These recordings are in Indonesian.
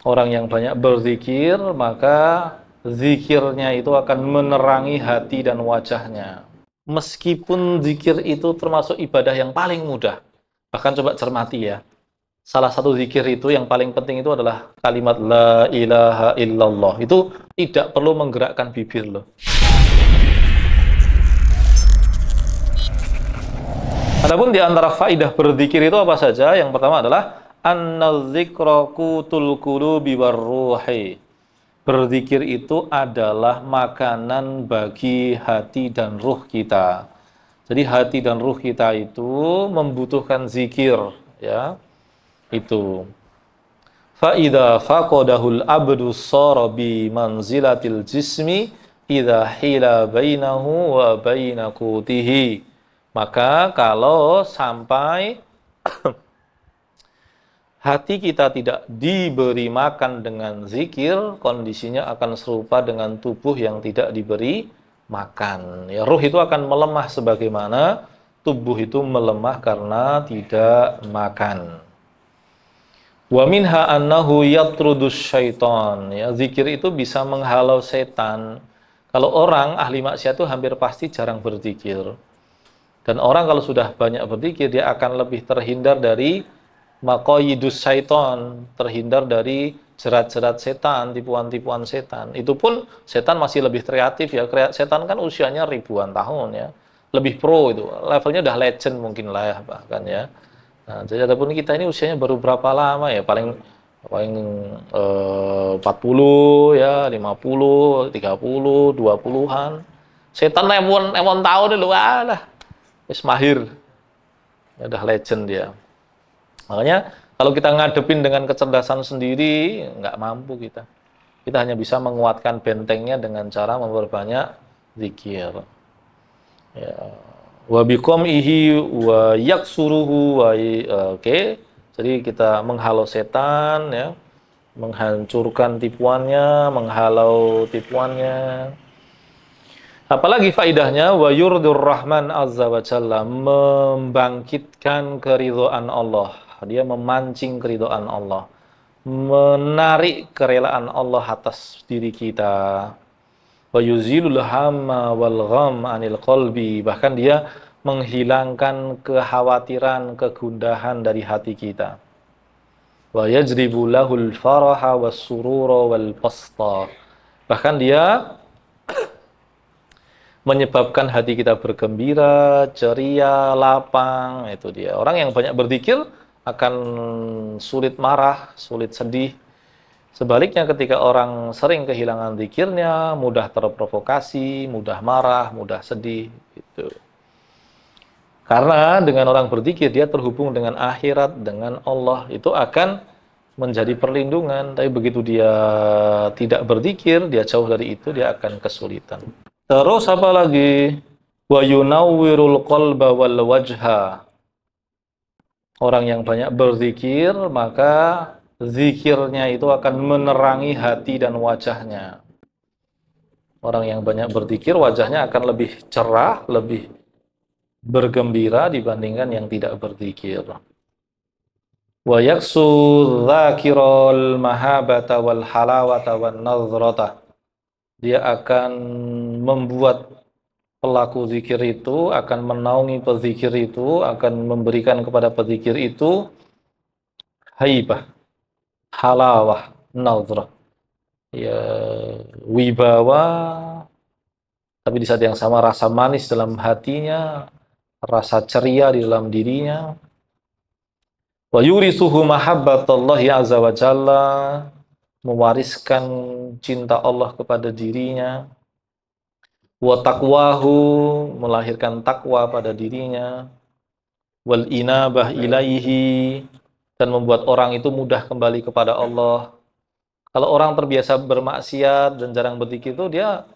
Orang yang banyak berzikir, maka zikirnya itu akan menerangi hati dan wajahnya. Meskipun zikir itu termasuk ibadah yang paling mudah. Bahkan coba cermati ya. Salah satu zikir itu yang paling penting itu adalah kalimat la ilaha illallah. Itu tidak perlu menggerakkan bibir loh. Adapun di antara faidah berzikir itu apa saja? Yang pertama adalah an-dzikra qutul qulubi warruhi. Berzikir itu adalah makanan bagi hati dan ruh kita. Jadi hati dan ruh kita itu membutuhkan zikir, ya. Itu. Fa idza faqadahul abdu sara bi manzilatil jismi idza hila bainahu wa baina qutihi. Maka kalau sampai hati kita tidak diberi makan dengan zikir, kondisinya akan serupa dengan tubuh yang tidak diberi makan. Ya, ruh itu akan melemah sebagaimana tubuh itu melemah karena tidak makan. Wa minha annahu yatrudus syaiton. Ya, zikir itu bisa menghalau setan. Kalau orang ahli maksiat itu hampir pasti jarang berzikir. Dan orang kalau sudah banyak berzikir, dia akan lebih terhindar dari maqayidus syaiton, terhindar dari jerat-jerat setan, tipuan-tipuan setan. Itu pun setan masih lebih kreatif ya. Setan kan usianya ribuan tahun ya. Lebih pro itu. Levelnya udah legend mungkin lah ya, bahkan ya. Nah, jadi adapun kita ini usianya baru berapa lama ya? Paling paling 40 ya, 50, 30, 20-an. Setan ewon tahun dulu lah. Wis mahir. Ya udah legend dia. Makanya kalau kita ngadepin dengan kecerdasan sendiri, nggak mampu kita. Kita hanya bisa menguatkan bentengnya dengan cara memperbanyak zikir. Ya. Wa biqamihi wa yaksuruhu wa oke. Jadi kita menghalau setan ya, menghancurkan tipuannya, menghalau tipuannya. Apalagi faidahnya wa yurdur rahman azza wa jalla, membangkitkan keridhaan Allah. Dia memancing keridhaan Allah, menarik kerelaan Allah atas diri kita. Wa yuzilul hamma wal gham anil qalbi, bahkan dia menghilangkan kekhawatiran, kegundahan dari hati kita. Wa yajribu lahul faraha was surura wal basta, bahkan dia menyebabkan hati kita bergembira, ceria, lapang. Itu dia. Orang yang banyak berzikir akan sulit marah, sulit sedih. Sebaliknya ketika orang sering kehilangan zikirnya, mudah terprovokasi, mudah marah, mudah sedih. Gitu. Karena dengan orang berzikir, dia terhubung dengan akhirat, dengan Allah. Itu akan menjadi perlindungan. Tapi begitu dia tidak berzikir, dia jauh dari itu, dia akan kesulitan. Terus apa lagi? Wa yunawwirul qalba wal wajha. Orang yang banyak berzikir, maka zikirnya itu akan menerangi hati dan wajahnya. Orang yang banyak berzikir, wajahnya akan lebih cerah, lebih bergembira dibandingkan yang tidak berzikir. Wa yaksu dzakirul mahabata wal halawata wan nazrata. Dia akan membuat pelaku zikir itu, akan menaungi pezikir itu, akan memberikan kepada pezikir itu haibah, halawah, nazrah, ya, wibawa, tapi di saat yang sama rasa manis dalam hatinya, rasa ceria di dalam dirinya. Wa yurisuhu mahabbatallahi azza wa jalla, mewariskan cinta Allah kepada dirinya. Wa taqwahu, melahirkan takwa pada dirinya. Wal inabah ilaihi, dan membuat orang itu mudah kembali kepada Allah. Kalau orang terbiasa bermaksiat dan jarang berzikir itu, dia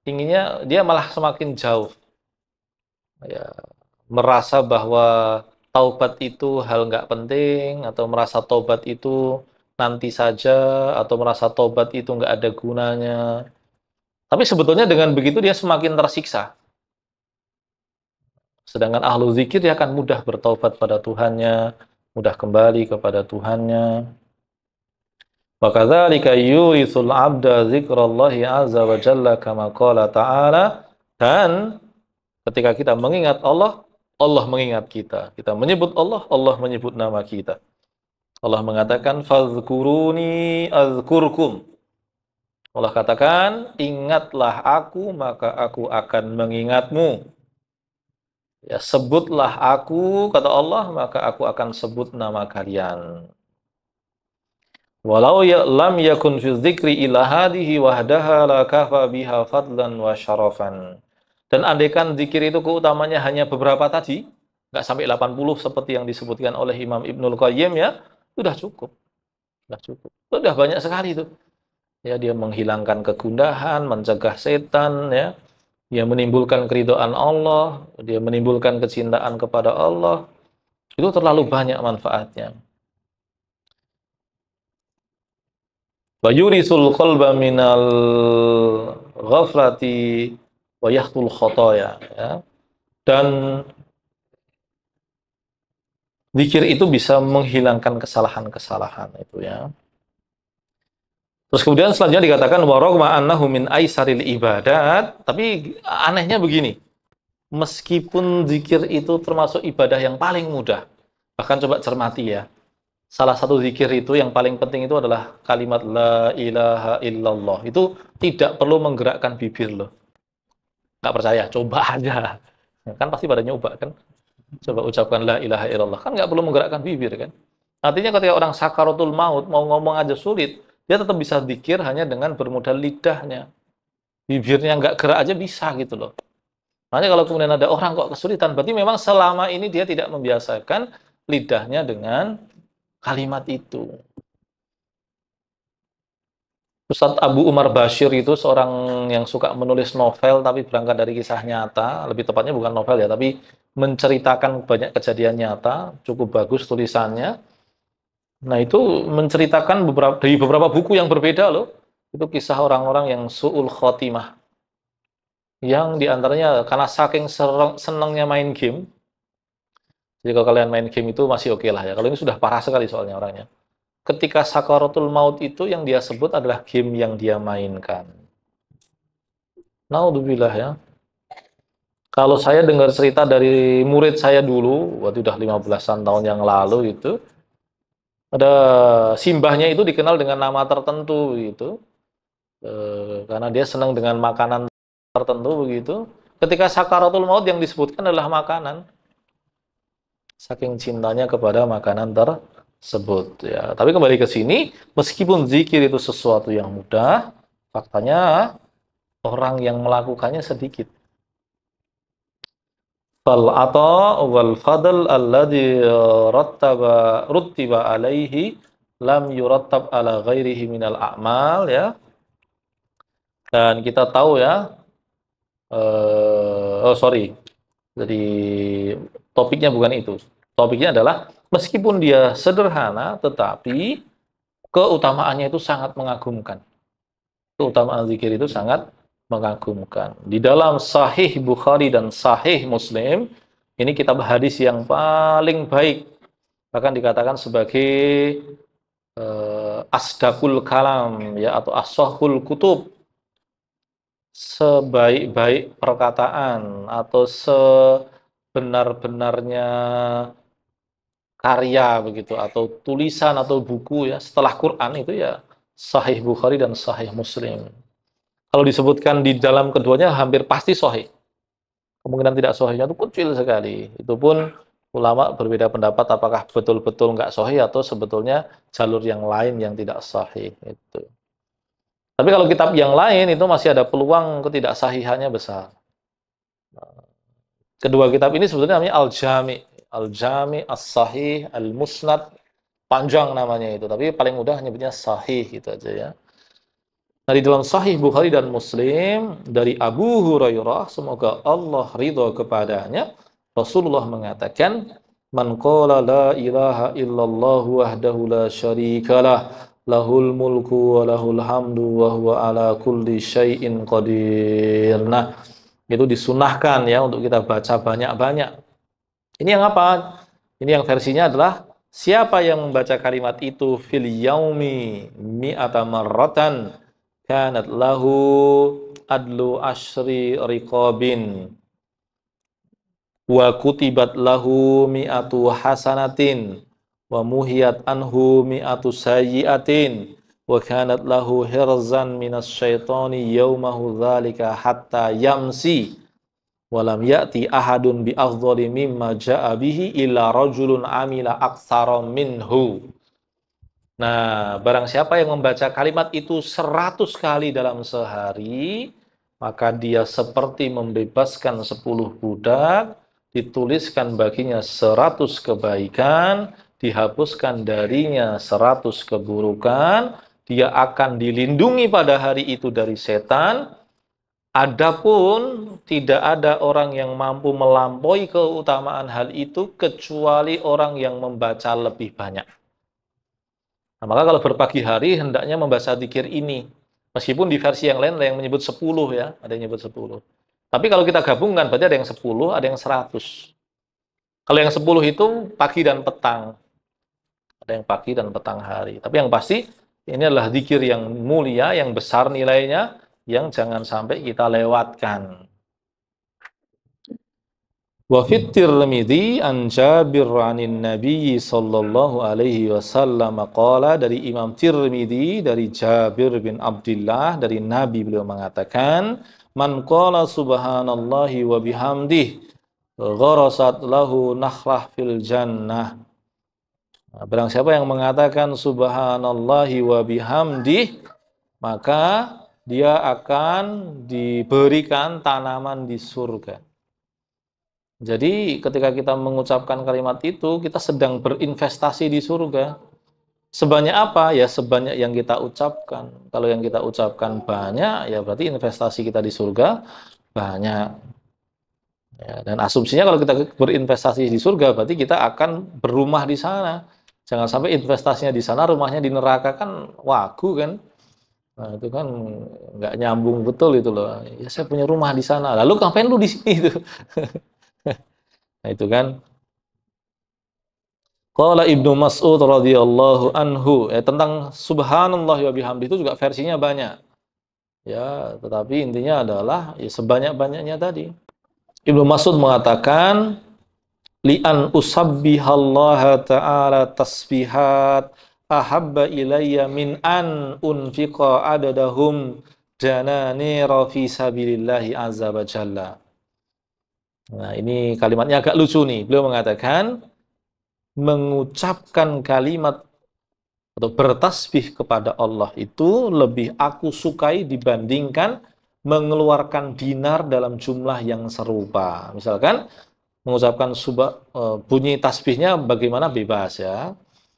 inginnya dia malah semakin jauh. Ya, merasa bahwa taubat itu hal nggak penting, atau merasa taubat itu nanti saja, atau merasa taubat itu nggak ada gunanya. Tapi sebetulnya dengan begitu dia semakin tersiksa. Sedangkan ahlu zikir dia akan mudah bertaubat pada Tuhannya, mudah kembali kepada Tuhannya. Wa kadzalika yurisul 'abda dzikrallahi 'azza wa jalla kama qala ta'ala, dan ketika kita mengingat Allah, Allah mengingat kita. Kita menyebut Allah, Allah menyebut nama kita. Allah mengatakan fazkuruni azkurkum. Allah katakan, ingatlah aku, maka aku akan mengingatmu. Ya, sebutlah aku, kata Allah, maka aku akan sebut nama kalian. Walau lam yakun fi dzikri illa hadhihi wahdaha la kafa biha fadlan wa syarafan. Dan andaikan zikir itu keutamanya hanya beberapa tadi, nggak sampai 80 seperti yang disebutkan oleh Imam Ibnul Qayyim, ya, sudah cukup. Sudah cukup. Sudah banyak sekali itu. Ya, dia menghilangkan kegundahan, mencegah setan, ya. Dia menimbulkan keridhaan Allah, dia menimbulkan kecintaan kepada Allah. Itu terlalu banyak manfaatnya. Wa yurisul qalba minal ghaflati wa yahtul khotoya, ya. Dan zikir itu bisa menghilangkan kesalahan-kesalahan itu, ya. Terus kemudian selanjutnya dikatakan wa ragma annahu min aisaril ibadat, tapi anehnya begini. Meskipun zikir itu termasuk ibadah yang paling mudah. Bahkan coba cermati, ya. Salah satu zikir itu yang paling penting itu adalah kalimat la ilaha illallah. Itu tidak perlu menggerakkan bibir loh. Nggak percaya, coba aja. Kan pasti pada nyoba kan. Coba ucapkan la ilaha illallah. Kan nggak perlu menggerakkan bibir kan. Artinya ketika orang sakaratul maut mau ngomong aja sulit, dia tetap bisa zikir hanya dengan bermodal lidahnya. Bibirnya nggak gerak aja bisa gitu loh. Makanya kalau kemudian ada orang kok kesulitan, berarti memang selama ini dia tidak membiasakan lidahnya dengan kalimat itu. Ustadz Abu Umar Bashir itu seorang yang suka menulis novel tapi berangkat dari kisah nyata, lebih tepatnya bukan novel ya, tapi menceritakan banyak kejadian nyata, cukup bagus tulisannya. Nah, itu menceritakan dari beberapa buku yang berbeda loh. Itu kisah orang-orang yang su'ul khotimah. Yang diantaranya karena saking senangnya main game. Jadi kalau kalian main game itu masih oke lah ya. Kalau ini sudah parah sekali soalnya orangnya. Ketika sakaratul maut itu yang dia sebut adalah game yang dia mainkan. Naudzubillah, ya. Kalau saya dengar cerita dari murid saya dulu, waktu udah 15-an tahun yang lalu itu, ada simbahnya itu dikenal dengan nama tertentu gitu. Karena dia senang dengan makanan tertentu begitu. Ketika sakaratul maut yang disebutkan adalah makanan. Saking cintanya kepada makanan tersebut, ya. Tapi kembali ke sini, meskipun zikir itu sesuatu yang mudah, faktanya orang yang melakukannya sedikit. Fal ata wal fadl alladhi ruttiba alaihi lam yurattab ala ghairihi minal a'mal, ya. Dan kita tahu, ya, jadi topiknya bukan itu. Topiknya adalah meskipun dia sederhana, tetapi keutamaannya itu sangat mengagumkan. Keutamaan zikir itu sangat mengagumkan. Di dalam Sahih Bukhari dan Sahih Muslim, ini kitab hadis yang paling baik. Bahkan dikatakan sebagai asdaqul kalam, ya, atau ashahul kutub. Sebaik-baik perkataan atau sebenar-benarnya karya begitu atau tulisan atau buku, ya, setelah Quran itu, ya, Sahih Bukhari dan Sahih Muslim. Kalau disebutkan di dalam keduanya hampir pasti sahih. Kemungkinan tidak sahihnya itu kecil sekali. Itu pun ulama berbeda pendapat apakah betul-betul nggak sahih atau sebetulnya jalur yang lain yang tidak sahih itu. Tapi kalau kitab yang lain itu masih ada peluang ketidaksahihannya besar. Kedua kitab ini sebetulnya namanya Al-Jami. Al-Jami, As-Sahih, Al-Musnad. Panjang namanya itu, tapi paling mudah nyebutnya Sahih gitu aja, ya. Nah, di dalam Sahih Bukhari dan Muslim dari Abu Hurairah, semoga Allah ridho kepadanya, Rasulullah mengatakan, "Man qala la ilaha illallah wahdahu la syarikalah, lahul mulku wa lahul hamdu wa huwa ala kulli syai'in qadir." Nah, itu disunahkan, ya, untuk kita baca banyak-banyak. Ini yang apa? Ini yang versinya adalah Siapa yang membaca kalimat itu fil yaumi mi'ata marratan kanat lahu adlu asyri riqabin wa kutibat lahu mi'atu hasanatin wa muhiyat anhu mi'atu sayyiatin wa kanat lahu hirzan minas syaitani yaumahu dzalika hatta yamsi walam ya'ti ahadun bi afdhali mimma ja'a bihi illa rajulun amila aktsara minhu. Nah, barang siapa yang membaca kalimat itu 100 kali dalam sehari, maka dia seperti membebaskan 10 budak, dituliskan baginya 100 kebaikan, dihapuskan darinya 100 keburukan, dia akan dilindungi pada hari itu dari setan. Adapun tidak ada orang yang mampu melampaui keutamaan hal itu kecuali orang yang membaca lebih banyak. Nah, maka kalau berpagi hari hendaknya membaca zikir ini. Meskipun di versi yang lain ada yang menyebut 10 ya, ada yang menyebut 10. Tapi kalau kita gabungkan berarti ada yang 10, ada yang 100. Kalau yang 10 itu pagi dan petang. Ada yang pagi dan petang hari. Tapi yang pasti ini adalah zikir yang mulia, yang besar nilainya, yang jangan sampai kita lewatkan. Wa fit Tirmidzi an Jabir 'anin Nabi sallallahu alaihi wasallam qala, dari Imam Tirmidzi dari Jabir bin Abdullah dari Nabi, beliau mengatakan, man qala subhanallahi wa bihamdih gharasat lahu nakhrah fil jannah. Nah, barang siapa yang mengatakan subhanallahi wa bihamdih, maka dia akan diberikan tanaman di surga. Jadi ketika kita mengucapkan kalimat itu, kita sedang berinvestasi di surga. Sebanyak apa? Ya sebanyak yang kita ucapkan. Kalau yang kita ucapkan banyak, ya berarti investasi kita di surga banyak. Ya, dan asumsinya kalau kita berinvestasi di surga, berarti kita akan berumah di sana. Jangan sampai investasinya di sana, rumahnya di neraka, kan wagu kan. Nah, itu kan nggak nyambung betul itu loh. Ya saya punya rumah di sana. Lalu ngapain lu di sini itu? Nah, itu kan. Qala Ibnu Mas'ud radhiyallahu anhu, tentang subhanallah wa bihamdi itu juga versinya banyak. Ya, tetapi intinya adalah ya, sebanyak-banyaknya tadi. Ibnu Mas'ud mengatakan, li'an usabbihallaha ta'ala tasbihat ahabba ilayya min an unfiqa adadahum dananira fi sabilillahi azza wa jalla. Nah, ini kalimatnya agak lucu nih. Beliau mengatakan, mengucapkan kalimat atau bertasbih kepada Allah itu lebih aku sukai dibandingkan mengeluarkan dinar dalam jumlah yang serupa. Misalkan mengucapkan bunyi tasbihnya bagaimana, bebas ya.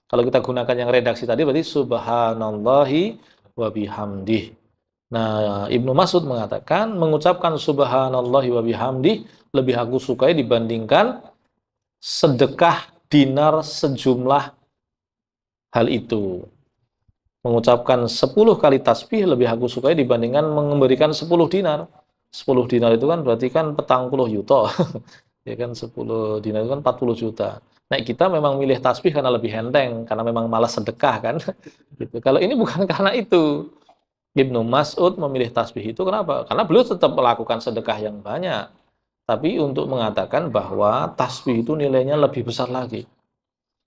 Kalau kita gunakan yang redaksi tadi berarti subhanallahi wa bihamdih. Nah, Ibnu Mas'ud mengatakan mengucapkan subhanallahi wa bihamdih lebih aku sukai dibandingkan sedekah dinar sejumlah hal itu. Mengucapkan 10 kali tasbih lebih aku sukai dibandingkan memberikan 10 dinar. 10 dinar itu kan berarti kan petang puluh yuto. Ya kan 10 dinar itu kan 40 juta. Nah, kita memang milih tasbih karena lebih enteng, karena memang malas sedekah kan. Gitu. Kalau ini bukan karena itu. Ibnu Mas'ud memilih tasbih itu kenapa? Karena beliau tetap melakukan sedekah yang banyak. Tapi untuk mengatakan bahwa tasbih itu nilainya lebih besar lagi.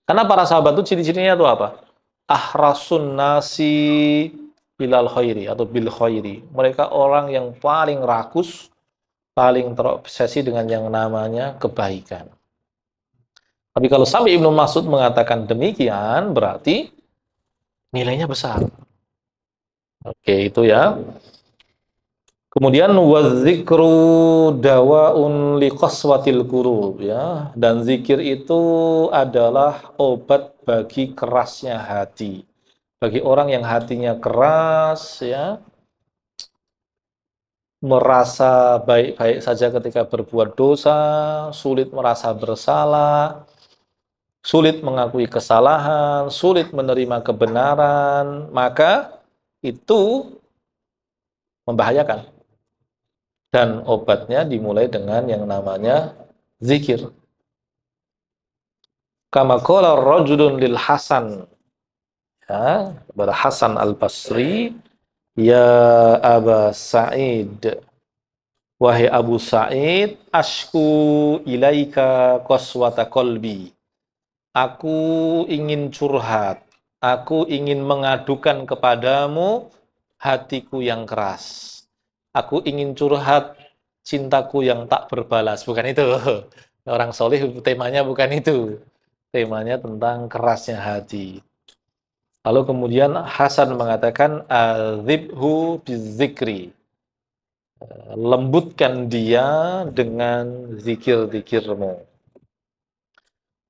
Karena para sahabat itu ciri-cirinya itu apa? Ahrasun nasi bilal khairi atau bil khairi. Mereka orang yang paling rakus, paling terobsesi dengan yang namanya kebaikan. Tapi kalau sampai Ibnu Mas'ud mengatakan demikian, berarti nilainya besar. Oke, itu ya. Kemudian wadzikru dawaun liqaswatil qulub, ya, dan zikir itu adalah obat bagi kerasnya hati. Bagi orang yang hatinya keras, ya, merasa baik-baik saja ketika berbuat dosa, sulit merasa bersalah, sulit mengakui kesalahan, sulit menerima kebenaran, maka itu membahayakan. Dan obatnya dimulai dengan yang namanya zikir. Kama qala rajulun lil Hasan, ya, kepada Hasan Al-Basri, ya Aba Sa'id, wahai Abu Sa'id, ashku ilaika qaswata qalbi. Aku ingin curhat, aku ingin mengadukan kepadamu hatiku yang keras. Aku ingin curhat cintaku yang tak berbalas. Bukan itu. Orang soleh temanya bukan itu. Temanya tentang kerasnya hati. Lalu kemudian Hasan mengatakan, adzibhu bizikri. Lembutkan dia dengan zikir-zikirmu.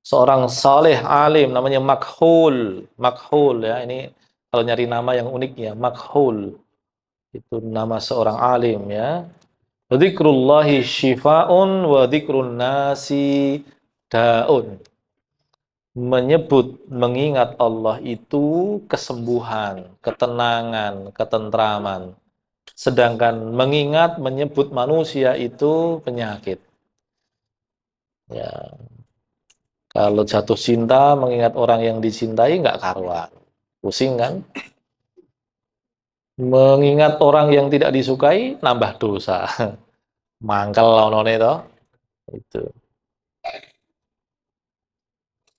Seorang saleh alim namanya Makhul. Makhul, ya, ini kalau nyari nama yang unik ya, Makhul. Itu nama seorang alim, ya. Dzikrullahi syifa'un wa dzikrun nasi daun. Menyebut, mengingat Allah itu kesembuhan, ketenangan, ketentraman. Sedangkan mengingat, menyebut manusia itu penyakit. Ya, kalau jatuh cinta, mengingat orang yang dicintai, nggak karuan. Pusing kan? Mengingat orang yang tidak disukai, nambah dosa. Mangkel lawanane toh. Itu.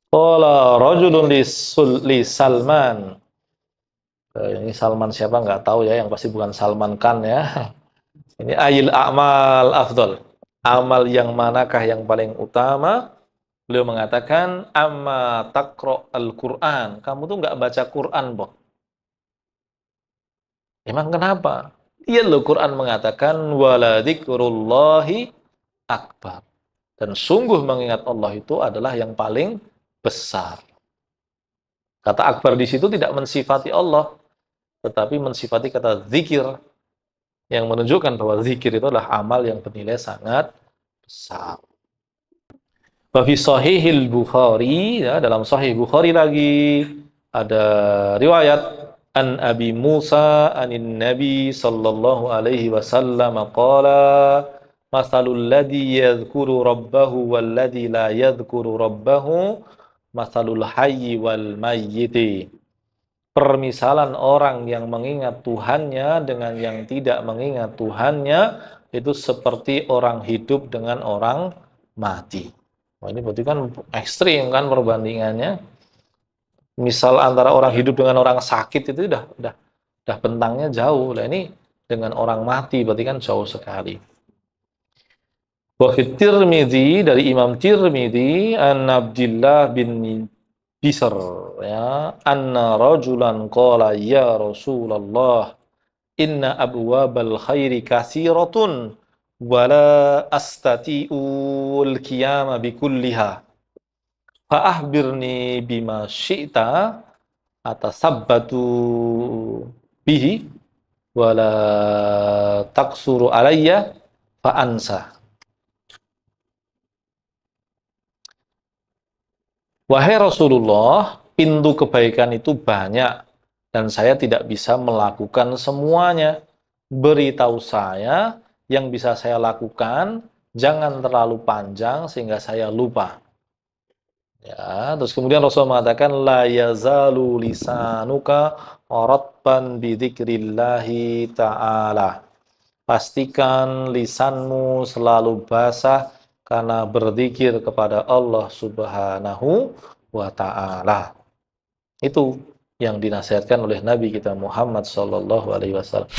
Qala rajulun li Salman. Ini Salman siapa nggak tahu ya, yang pasti bukan Salman Khan ya. Ini ayil a'mal afdol. Amal yang manakah yang paling utama? Beliau mengatakan, amma taqra al-Quran. Kamu tuh nggak baca Quran, boh. Emang kenapa? Iya loh, Quran mengatakan, wala dzikrullahi akbar. Dan sungguh mengingat Allah itu adalah yang paling besar. Kata akbar di situ tidak mensifati Allah, tetapi mensifati kata zikir, yang menunjukkan bahwa zikir itu adalah amal yang bernilai sangat besar. Bafi Sahihil Bukhari, ya, dalam Sahih Bukhari lagi ada riwayat an Abi Musa anin Nabi sallallahu alaihi wasallam qala masalul ladzi yadhkuru rabbahu wal ladzi la yadhkuru rabbahu masalul hayyi wal mayyiti. Permisalan orang yang mengingat Tuhannya dengan yang tidak mengingat Tuhannya itu seperti orang hidup dengan orang mati. Wah, ini berarti kan ekstrim kan perbandingannya. Misal antara orang hidup dengan orang sakit itu udah bentangnya jauh. Nah, ini dengan orang mati berarti kan jauh sekali. Wa fi Tirmidzi, dari Imam Tirmidzi, an Abdillah bin Bisr, ya, anna rajulan qala ya Rasulullah inna abwabal khairi katsiratun wala astati'ul qiyama bikulliha fa'ahbirni bima syi'ta atasabbatu bihi wala taksuru alayya fa'ansa. Wahai Rasulullah, pintu kebaikan itu banyak dan saya tidak bisa melakukan semuanya. Beritahu saya yang bisa saya lakukan, jangan terlalu panjang sehingga saya lupa. Ya, terus kemudian Rasul mengatakan la yazalu lisanuka ratban bidzikrillahi ta'ala. Pastikan lisanmu selalu basah karena berzikir kepada Allah Subhanahu wa ta'ala. Itu yang dinasihatkan oleh Nabi kita Muhammad sallallahu alaihi wasallam.